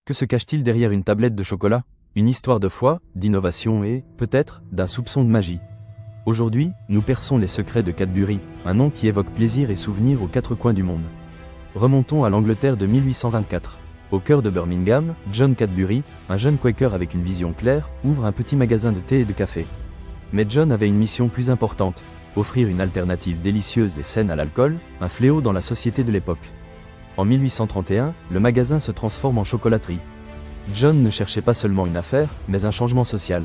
Que se cache-t-il derrière une tablette de chocolat? Une histoire de foi, d'innovation et, peut-être, d'un soupçon de magie. Aujourd'hui, nous perçons les secrets de Cadbury, un nom qui évoque plaisir et souvenirs aux quatre coins du monde. Remontons à l'Angleterre de 1824. Au cœur de Birmingham, John Cadbury, un jeune Quaker avec une vision claire, ouvre un petit magasin de thé et de café. Mais John avait une mission plus importante, offrir une alternative délicieuse et saine à l'alcool, un fléau dans la société de l'époque. En 1831, le magasin se transforme en chocolaterie. John ne cherchait pas seulement une affaire, mais un changement social.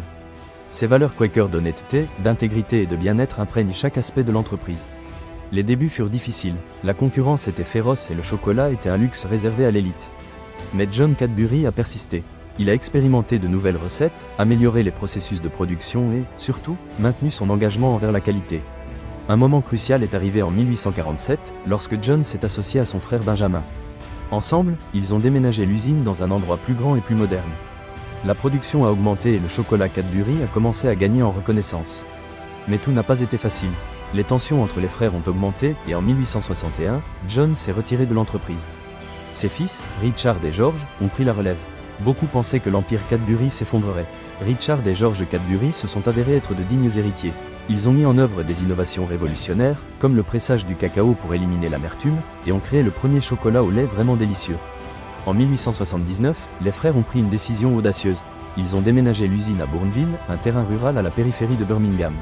Ses valeurs Quaker d'honnêteté, d'intégrité et de bien-être imprègnent chaque aspect de l'entreprise. Les débuts furent difficiles, la concurrence était féroce et le chocolat était un luxe réservé à l'élite. Mais John Cadbury a persisté. Il a expérimenté de nouvelles recettes, amélioré les processus de production et, surtout, maintenu son engagement envers la qualité. Un moment crucial est arrivé en 1847, lorsque John s'est associé à son frère Benjamin. Ensemble, ils ont déménagé l'usine dans un endroit plus grand et plus moderne. La production a augmenté et le chocolat Cadbury a commencé à gagner en reconnaissance. Mais tout n'a pas été facile. Les tensions entre les frères ont augmenté et en 1861, John s'est retiré de l'entreprise. Ses fils, Richard et George, ont pris la relève. Beaucoup pensaient que l'empire Cadbury s'effondrerait. Richard et George Cadbury se sont avérés être de dignes héritiers. Ils ont mis en œuvre des innovations révolutionnaires, comme le pressage du cacao pour éliminer l'amertume, et ont créé le premier chocolat au lait vraiment délicieux. En 1879, les frères ont pris une décision audacieuse. Ils ont déménagé l'usine à Bournville, un terrain rural à la périphérie de Birmingham.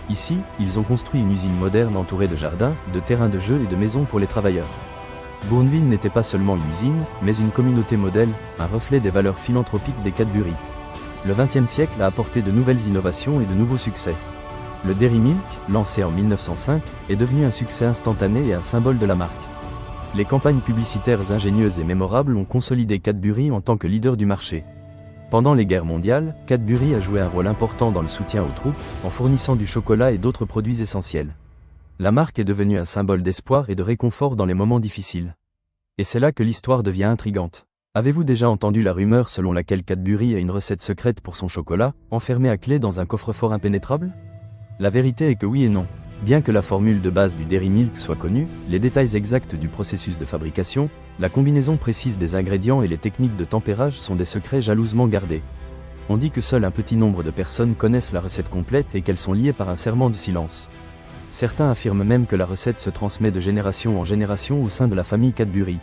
Ici, ils ont construit une usine moderne entourée de jardins, de terrains de jeu et de maisons pour les travailleurs. Bournville n'était pas seulement une usine, mais une communauté modèle, un reflet des valeurs philanthropiques des Cadbury. Le XXe siècle a apporté de nouvelles innovations et de nouveaux succès. Le Dairy Milk, lancé en 1905, est devenu un succès instantané et un symbole de la marque. Les campagnes publicitaires ingénieuses et mémorables ont consolidé Cadbury en tant que leader du marché. Pendant les guerres mondiales, Cadbury a joué un rôle important dans le soutien aux troupes, en fournissant du chocolat et d'autres produits essentiels. La marque est devenue un symbole d'espoir et de réconfort dans les moments difficiles. Et c'est là que l'histoire devient intrigante. Avez-vous déjà entendu la rumeur selon laquelle Cadbury a une recette secrète pour son chocolat, enfermée à clé dans un coffre-fort impénétrable? La vérité est que oui et non. Bien que la formule de base du Dairy Milk soit connue, les détails exacts du processus de fabrication, la combinaison précise des ingrédients et les techniques de tempérage sont des secrets jalousement gardés. On dit que seul un petit nombre de personnes connaissent la recette complète et qu'elles sont liées par un serment de silence. Certains affirment même que la recette se transmet de génération en génération au sein de la famille Cadbury.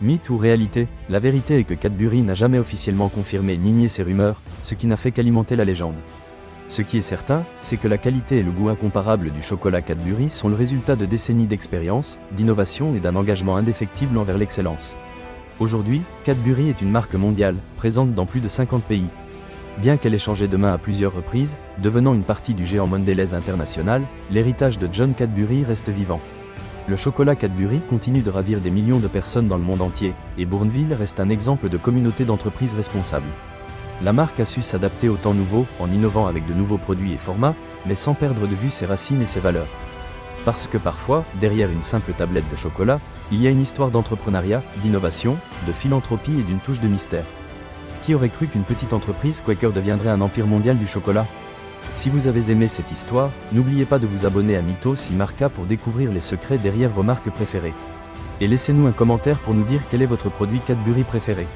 Mythe ou réalité, la vérité est que Cadbury n'a jamais officiellement confirmé ni nié ces rumeurs, ce qui n'a fait qu'alimenter la légende. Ce qui est certain, c'est que la qualité et le goût incomparable du chocolat Cadbury sont le résultat de décennies d'expérience, d'innovation et d'un engagement indéfectible envers l'excellence. Aujourd'hui, Cadbury est une marque mondiale, présente dans plus de 50 pays. Bien qu'elle ait changé de main à plusieurs reprises, devenant une partie du géant Mondelez International, l'héritage de John Cadbury reste vivant. Le chocolat Cadbury continue de ravir des millions de personnes dans le monde entier, et Bournville reste un exemple de communauté d'entreprises responsables. La marque a su s'adapter aux temps nouveaux, en innovant avec de nouveaux produits et formats, mais sans perdre de vue ses racines et ses valeurs. Parce que parfois, derrière une simple tablette de chocolat, il y a une histoire d'entrepreneuriat, d'innovation, de philanthropie et d'une touche de mystère. Qui aurait cru qu'une petite entreprise Quaker deviendrait un empire mondial du chocolat? Si vous avez aimé cette histoire, n'oubliez pas de vous abonner à Mythos et Marca pour découvrir les secrets derrière vos marques préférées. Et laissez-nous un commentaire pour nous dire quel est votre produit Cadbury préféré.